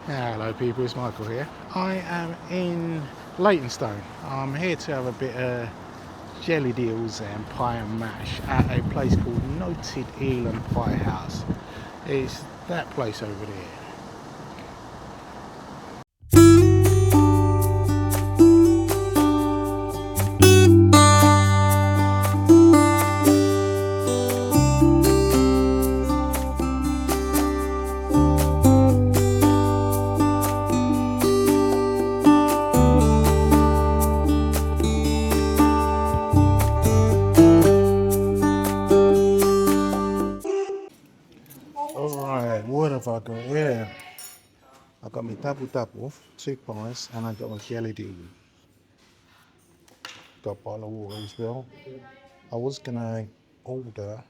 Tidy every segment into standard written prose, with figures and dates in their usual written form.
Hello people, it's Michael here. I am in Leytonstone. I'm here to have a bit of jellied eels and pie and mash at a place called Noted Eel Pie House. It's that place over there. Alright, what have I got here? I got my double, 2 pies, and I got my jellied eel. Got a bottle of water as well. I was gonna order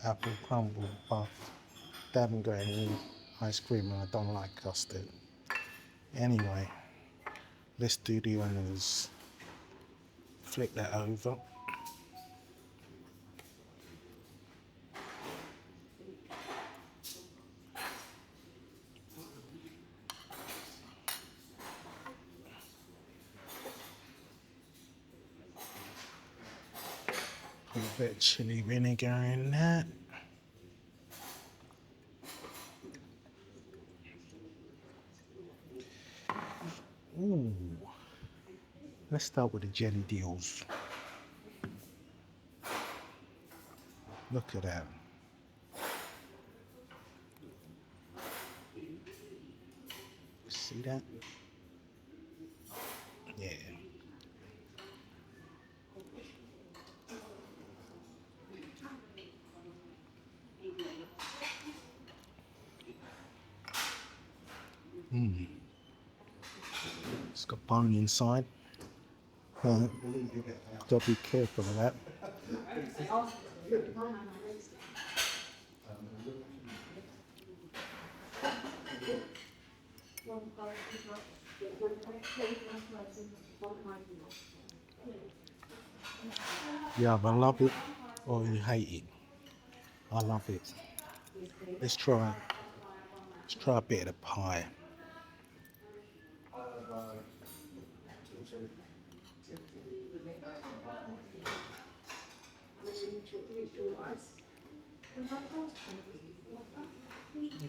apple crumble, but they haven't got any ice cream and I don't like custard. Anyway, let's do the honours. Flick that over. Put a bit of chili vinegar in that. Ooh. Let's start with the jelly eels. Look at that. See that? Yeah. It's got bone inside. Gotta be careful of that. Yeah, I love it or you hate it. I love it. Let's try a bit of the pie.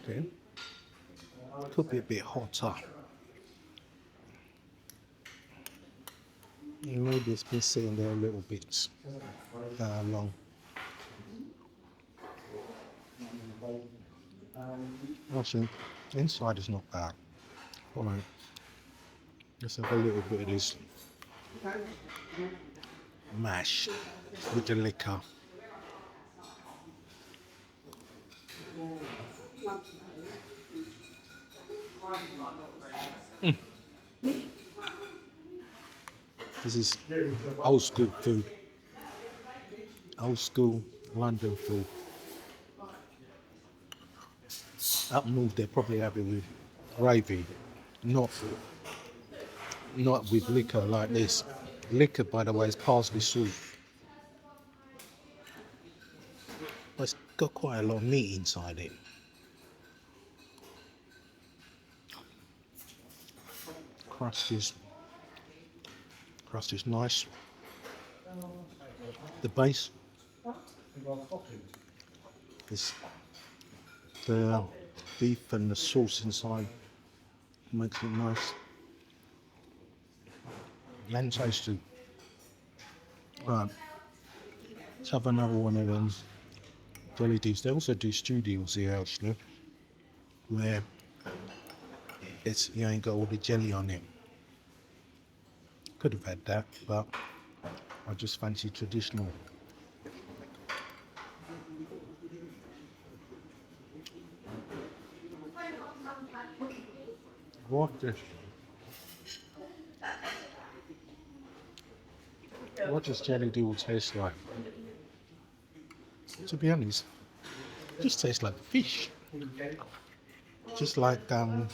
Okay. Could be a bit hotter. Maybe it's been sitting there a little bit long. Actually, inside is not bad. Alright, let's have a little bit of this mash with the liquor. This is old school food. Old school London food. Up north they probably have it with gravy, not with liquor like this. Liquor, by the way, is parsley soup. But it's got quite a lot of meat inside it. Crust is nice. The base is the beef and the sauce inside makes it nice and tasty. Right, let's have another one of them jelly deals. They also do stew deals here actually, where you ain't got all the jelly on it. Could have had that, but I just fancy traditional. What does jelly deal taste like? To be honest, it just tastes like fish. Just like a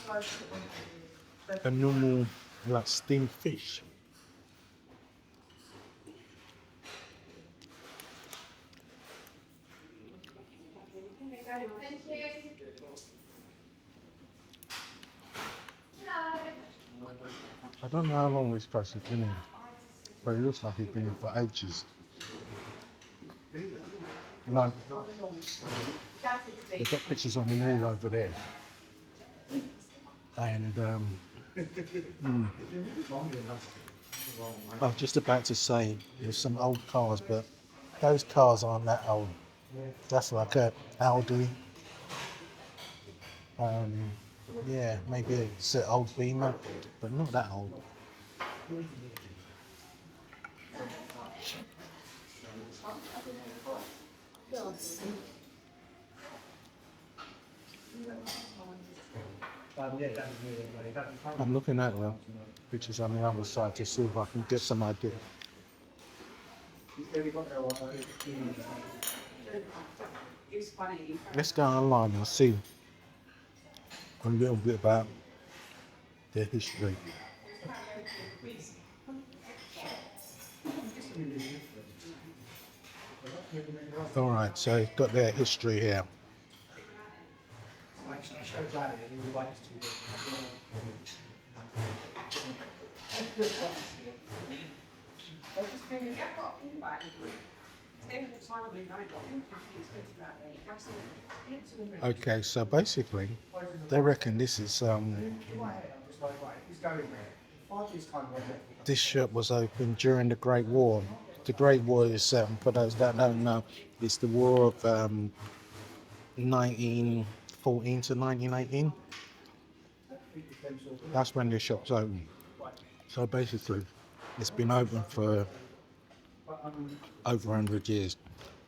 normal like steamed fish. I don't know how long this place has been in, but it looks like it's been in for ages. No, they've got pictures on the wall over there. And I was just about to say there's some old cars, but those cars aren't that old. That's like a Audi. Yeah, maybe it's an old Beamer, but not that old. I'm looking at the pictures on the other side to see if I can get some idea. Let's go online and see a little bit about their history. Alright, so got their history here. Okay, so basically, they reckon this is this shop was opened during the Great War. The Great War is, for those that don't know, it's the war of 1914 to 1918. That's when the shop's open. So basically, it's been open for over 100 years.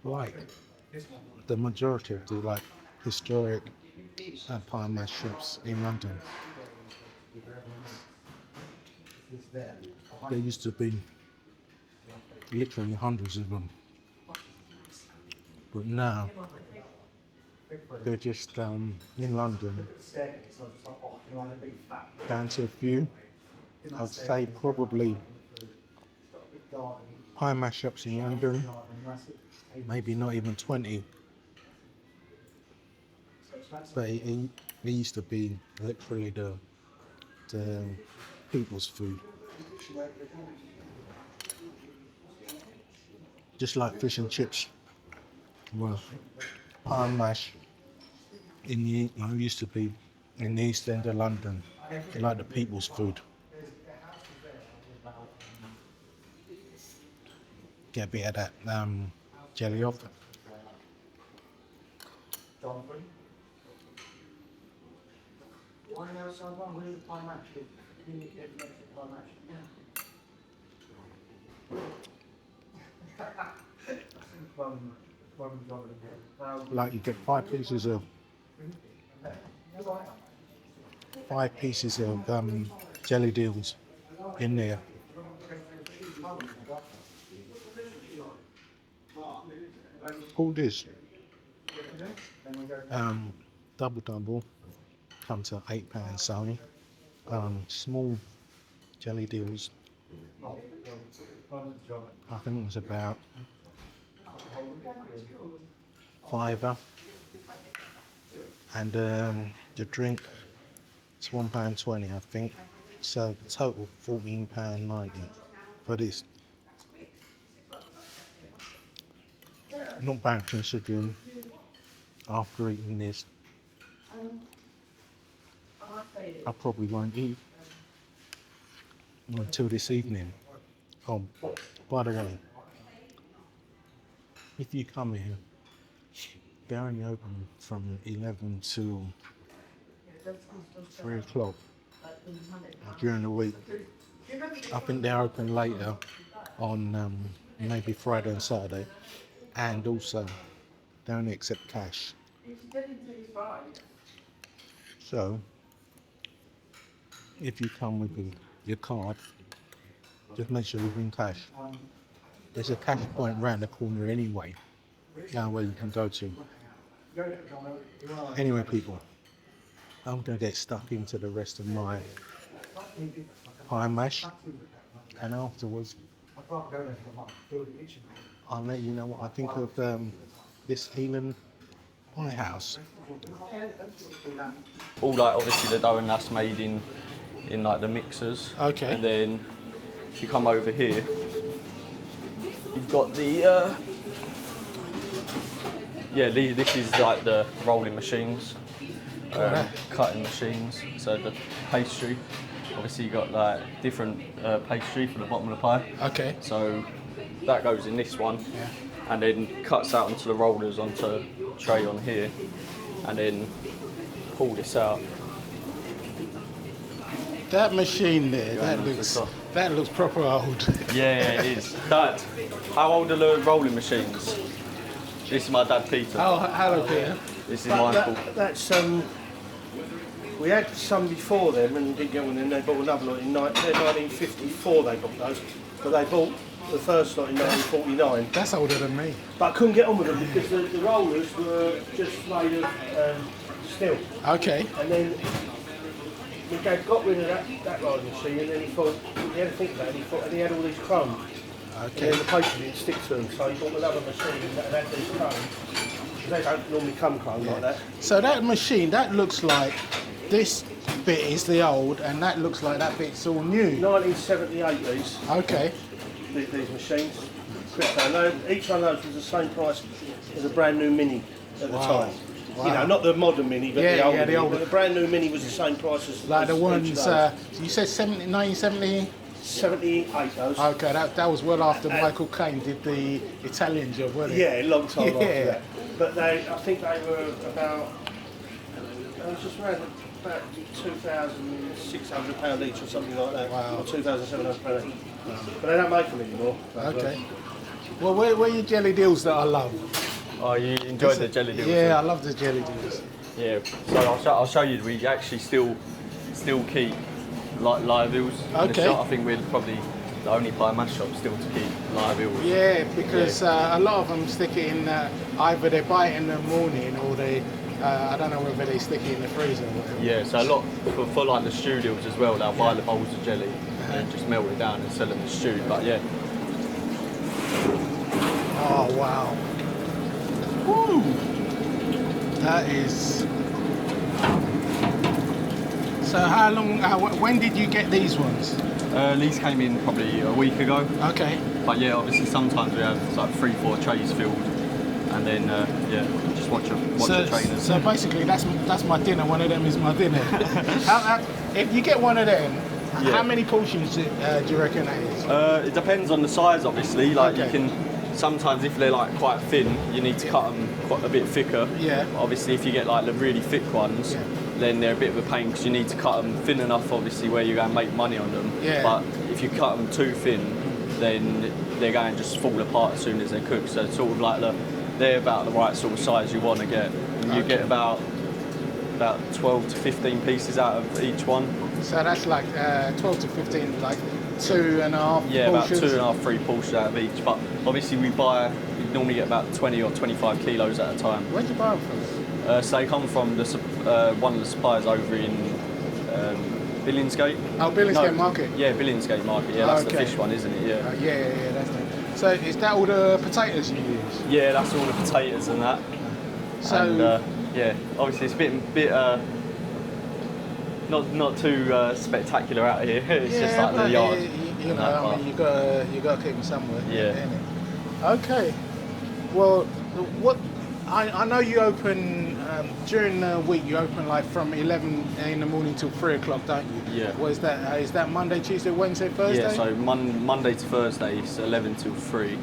Like the majority of the historic pie and mash shops in London. There used to be literally hundreds of them, but now they're just in London down to a few. I'd say probably pie and mash shops in London, maybe not even 20. But it used to be literally the people's food. Just like fish and chips. Well, pie and mash used to be in the East End of London, like the people's food. Get a bit of that jelly off. Like you get five pieces of jellied eels in there. All this double come to £8 selling. Small jellied eels, I think it was about £5, and the drink it's £1.20, I think. So total £14.90 for this. Not bad considering after eating this I probably won't eat until this evening. Oh, by the way, if you come here, they're only open from 11 to 3 o'clock during the week. I think they're open later on maybe Friday and Saturday, and also they only accept cash. So if you come with your card, just make sure you bring cash. There's a cash point round the corner anyway, where you can go to. Anyway, people, I'm going to get stuck into the rest of my pie and mash, and afterwards I'll let you know what I think of this Ealing Pie House. All like obviously the dough and that's made in like the mixers. Okay. And then if you come over here, you've got the this is like the rolling machines, cutting machines. So the pastry, obviously you got like different pastry for the bottom of the pie. Okay. So that goes in this one, and then cuts out onto the rollers onto a tray on here, and then pull this out. That machine there, that looks proper old. Yeah, it is. Dad, how old are the rolling machines? This is my dad, Peter. Oh, hello, Peter. This is mine, Paul. That's we had some before them and didn't get one, and they bought another lot in 1954. They bought those, but they bought the first lot in 1949. That's older than me. But I couldn't get on with them because the rollers were just made of steel. Okay. And then my dad got rid of that rolling machine, and then he thought he had to think about it. And he had all these crumbs. Okay. And then the pastry didn't stick to them, so he bought another machine that had these crumbs. They don't normally come crumbs like that. So that machine, that looks like this bit is the old, and that looks like that bit's all new. 1978 these. Okay. These machines. Each one of those was the same price as a brand new Mini at the time. Wow. You know, not the modern Mini, but the older the Mini. older. But the brand new Mini was the same price as Like the as ones, each of those. you said 1970? 78 those. Okay, that was well after Michael Caine did the Italian job, wasn't it? Yeah, a long time after Yeah. that. But I think they were about, it was just around about £2,600 each or something like that. Wow. Or £2,700 each. But they don't make them anymore. Okay. Well, where are your jelly deals that I love? Oh, you enjoyed the jelly deals? Yeah, I love the jelly deals. Yeah. So I'll show you. We actually still keep like live eels in the Okay. shop. I think we're probably the only pie mash shop still to keep live eels. Yeah, because a lot of them stick it in, either they buy it in the morning or they, I don't know whether they stick it in the freezer or whatever. Yeah, so a lot for like the stew deals as well. They'll buy the bowls of jelly and just melt it down and sell them as stewed. But yeah. Oh wow. Woo! That is. So how long? When did you get these ones? These came in probably a week ago. Okay. But yeah, obviously sometimes we have like 3-4 trays filled, and then just watch the trainers. So basically, that's my dinner. One of them is my dinner. If you get one of them, how many portions do you reckon that is? It depends on the size, obviously. Like Okay. you can sometimes if they're like quite thin, you need to cut them quite a bit thicker. Yeah. Obviously, if you get like the really thick ones, then they're a bit of a pain because you need to cut them thin enough, obviously, where you're going to make money on them. Yeah. But if you cut them too thin, then they're going to just fall apart as soon as they cook. So it's sort of like they're about the right sort of size you want to get. And you get about 12 to 15 pieces out of each one. So that's like 12 to 15, like 2.5 Yeah, portions? about 2.5, 3 portions out of each. But obviously we normally get about 20 or 25 kilos at a time. Where'd you buy them from? So they come from one of the suppliers over in Billingsgate. Oh, Billingsgate Market? Yeah, Billingsgate Market. Yeah, that's the fish one, isn't it? Yeah. Yeah, that's it. So is that all the potatoes you use? Yeah, that's all the potatoes and that. So and, yeah, obviously it's a bit not too spectacular out here. It's just like the yard. You know, I mean, you gotta keep them somewhere. Yeah. Innit? Okay. Well, what I know you open during the week. You open like from 11 in the morning till 3 o'clock, don't you? Yeah. What is that? Is that Monday, Tuesday, Wednesday, Thursday? Yeah. So Monday to Thursday it's 11 till 3. Yeah.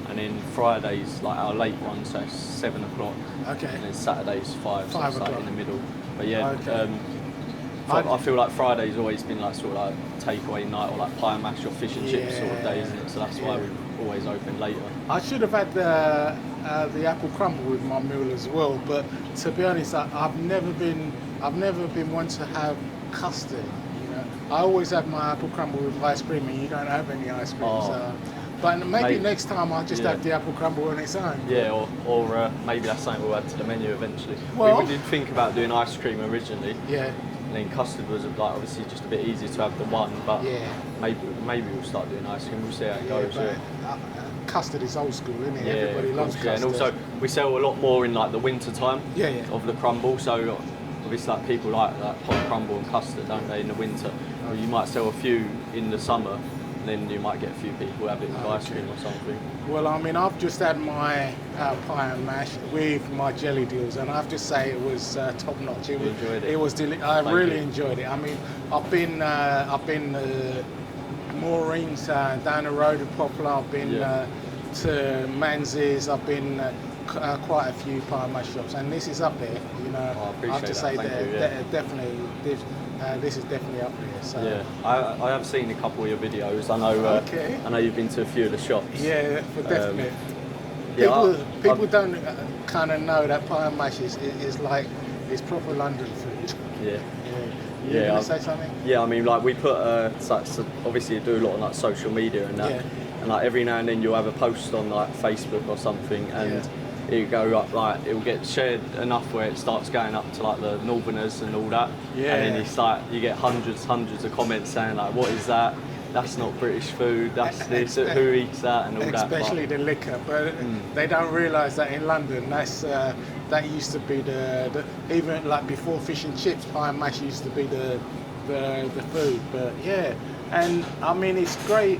And then Fridays like our late one, so it's 7 o'clock. Okay. And then Saturdays 5. So 5 it's like o'clock. in the middle. But yeah. Okay. I feel like Friday's always been like sort of like takeaway night or like pie and mash or fish and chips sort of day, isn't it? So that's why we always open later. I should have had the apple crumble with my meal as well, but to be honest, I've never been one to have custard. You know, I always have my apple crumble with ice cream, and you don't have any ice cream. Oh. So. But maybe next time I'll just have the apple crumble on its own. Yeah, or maybe that's something we'll add to the menu eventually. Well, we did think about doing ice cream originally. Yeah. And then custard was like obviously just a bit easier to have the one, but Yeah. maybe we'll start doing ice cream. We'll see how it goes. But, custard is old school, isn't it? Yeah, Everybody of loves course, yeah. custard. And also we sell a lot more in like the winter time. Yeah, yeah. Of the crumble. So obviously, like people like hot crumble and custard, don't they? In the winter, or you might sell a few in the summer. And then you might get a few people have it with ice cream or something. Well, I mean, I've just had my pie and mash with my jellied eels, and I have to say it was top notch. It was, enjoyed it? It was I Thank really you. enjoyed it. I mean, I've been Maureen's down the road in Poplar. I've been to Manzi's. I've been quite a few pie and mash shops, and this is up there. You know, Oh, I appreciate I have to that. say Thank that you, yeah. definitely this is definitely up there. So. Yeah, I have seen a couple of your videos. I know. Okay. I know you've been to a few of the shops. Yeah, for definite. Yeah, People don't kind of know that pie and mash is like it's proper London food. Yeah. Yeah. You gonna say something? Yeah, I mean, like we put so obviously you do a lot on like social media and that, Yeah. and like every now and then you'll have a post on like Facebook or something, and it'll go up like it'll get shared enough where it starts going up to like the Northerners and all that. Yeah. And then it's like you get hundreds of comments saying like, what is that? That's not British food. That's this. Who eats that and all that. Especially the liquor, but they don't realise that in London, that used to be the even like before fish and chips, pie and mash used to be the food. But yeah, and I mean it's great.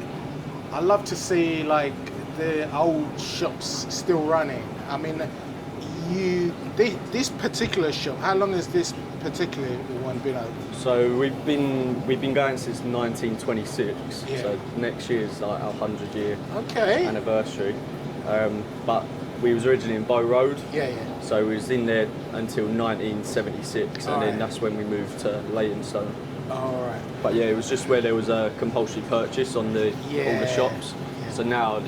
I love to see like the old shops still running. I mean, this particular shop. How long has this particular one been open? So we've been going since 1926. Yeah. So next year's like our 100-year Okay. anniversary. But we was originally in Bow Road. Yeah, yeah. So we was in there until 1976, and Alright. then that's when we moved to Leytonstone. All right. But yeah, it was just where there was a compulsory purchase on all the Yeah. shops. Yeah. So now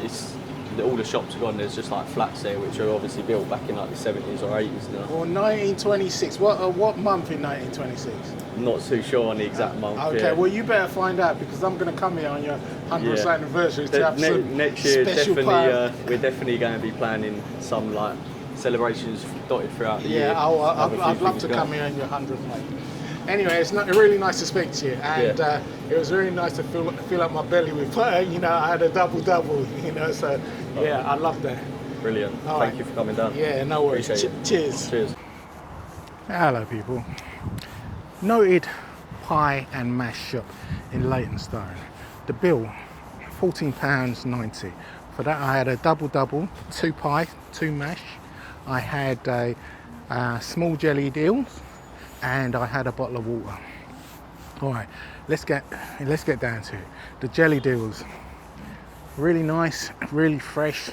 all the shops are gone. There's just like flats there, which are obviously built back in like the 70s or 80s now. Well, 1926. What month in 1926? Not too sure on the exact month. Okay, yeah. well you better find out because I'm going to come here on your 100th Yeah. anniversary to have some Next year, special definitely, we're definitely going to be planning some like celebrations dotted throughout the year. Yeah, Have a few I'd love things to going. come here on your 100th, mate. Anyway, it's really nice to speak to you, and it was really nice to fill up my belly with, you know, I had a double, you know, so yeah, I love that. Brilliant. All Thank right. you for coming down. Yeah, no worries. Appreciate it. Cheers. Cheers. Hello, people. Noted Pie and Mash Shop in Leytonstone. The bill, £14.90. For that, I had a double, 2 pie, 2 mash. I had a small jellied eels, and I had a bottle of water. All right, let's get down to it. The jellied eels, really nice, really fresh.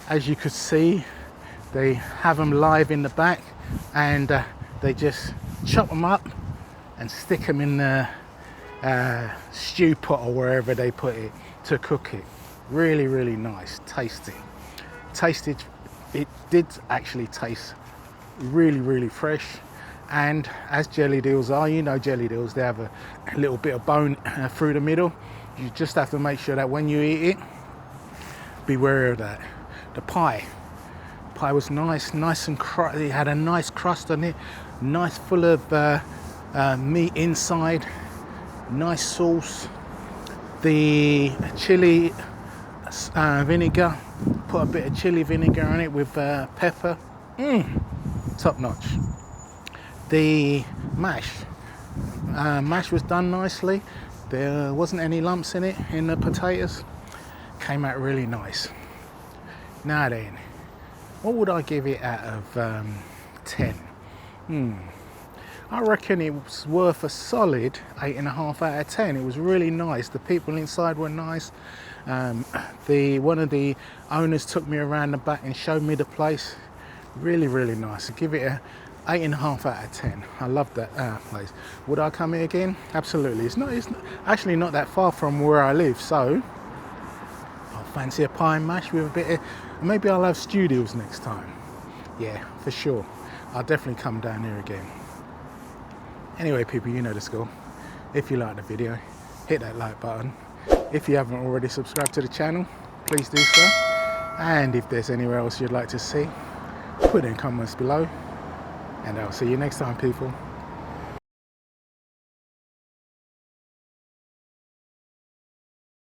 As you could see, they have them live in the back, and they just chop them up and stick them in the stew pot or wherever they put it to cook it. Really, really nice, tasty. It did actually taste really, really fresh. And as jellied eels are, you know, jellied eels, they have a little bit of bone through the middle. You just have to make sure that when you eat it, beware of that. The pie was nice and it had a nice crust on it, nice full of meat inside, nice sauce. The chili vinegar, put a bit of chili vinegar on it with pepper. Top notch. The mash was done nicely. There wasn't any lumps in it, in the potatoes. Came out really nice. Now then, what would I give it out of 10? I reckon it was worth a solid 8.5 out of 10. It was really nice. The people inside were nice. One of the owners took me around the back and showed me the place. Really, really nice. I give it a 8.5 out of 10. I love that place. Would I come here again? Absolutely. It's actually not that far from where I live, so I'll fancy a pie and mash with a bit of, maybe I'll have stewed eels next time. Yeah, for sure. I'll definitely come down here again. Anyway, people, you know the score. If you like the video, hit that like button. If you haven't already subscribed to the channel, please do so. And if there's anywhere else you'd like to see, put in comments below. And I'll see you next time, people.